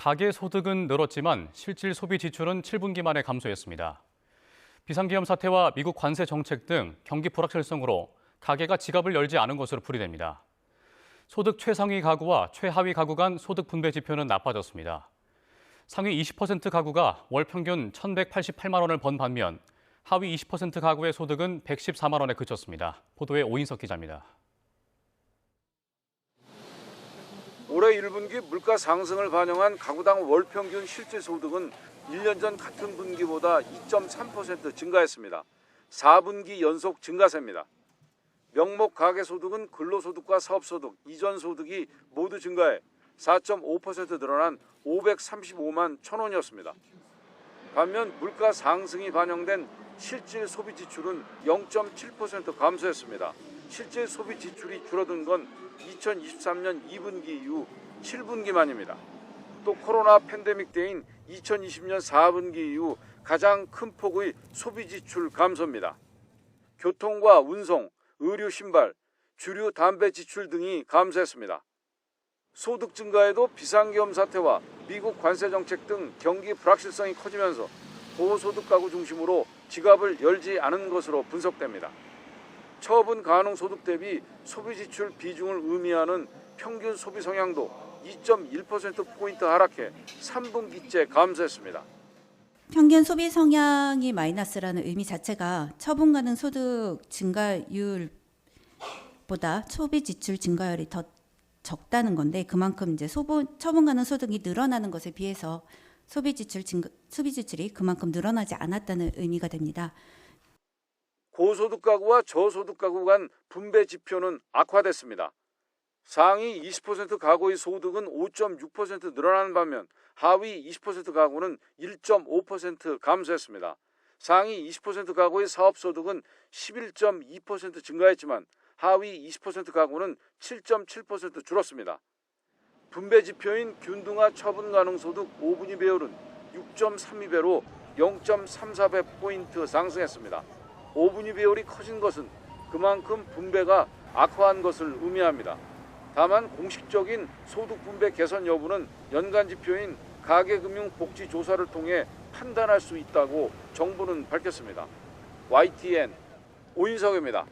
가계 소득은 늘었지만 실질 소비 지출은 7분기 만에 감소했습니다. 비상기업 사태와 미국 관세 정책 등 경기 불확실성으로 가계가 지갑을 열지 않은 것으로 풀이됩니다. 소득 최상위 가구와 최하위 가구 간 소득 분배 지표는 나빠졌습니다. 상위 20% 가구가 월 평균 1,188만 원을 번 반면 하위 20% 가구의 소득은 114만 원에 그쳤습니다. 보도에 오인석 기자입니다. 올해 1분기 물가 상승을 반영한 가구당 월 평균 실질 소득은 1년 전 같은 분기보다 2.3% 증가했습니다. 4분기 연속 증가세입니다. 명목 가계소득은 근로소득과 사업소득, 이전소득이 모두 증가해 4.5% 늘어난 535만 1,000원이었습니다. 반면 물가 상승이 반영된 실질 소비 지출은 0.7% 감소했습니다. 실질 소비 지출이 줄어든 건 2023년 2분기 이후 7분기 만입니다. 또 코로나 팬데믹 때인 2020년 4분기 이후 가장 큰 폭의 소비 지출 감소입니다. 교통과 운송, 의류 신발, 주류 담배 지출 등이 감소했습니다. 소득 증가에도 비상계엄 사태와 미국 관세 정책 등 경기 불확실성이 커지면서 고소득 가구 중심으로 지갑을 열지 않은 것으로 분석됩니다. 처분 가능 소득 대비 소비 지출 비중을 의미하는 평균 소비 성향도 2.1%포인트 하락해 3분기째 감소했습니다. 평균 소비 성향이 마이너스라는 의미 자체가 처분 가능 소득 증가율보다 소비 지출 증가율이 더 적다는 건데, 그만큼 이제 처분 가능 소득이 늘어나는 것에 비해서 소비 지출이 그만큼 늘어나지 않았다는 의미가 됩니다. 고소득 가구와 저소득 가구 간 분배 지표는 악화됐습니다. 상위 20% 가구의 소득은 5.6% 늘어나는 반면 하위 20% 가구는 1.5% 감소했습니다. 상위 20% 가구의 사업소득은 11.2% 증가했지만 하위 20% 가구는 7.7% 줄었습니다. 분배 지표인 균등화 처분 가능 소득 5분위 배율은 6.32배로 0.34배 포인트 상승했습니다. 5분위 배율이 커진 것은 그만큼 분배가 악화한 것을 의미합니다. 다만 공식적인 소득 분배 개선 여부는 연간 지표인 가계금융복지조사를 통해 판단할 수 있다고 정부는 밝혔습니다. YTN 오인석입니다.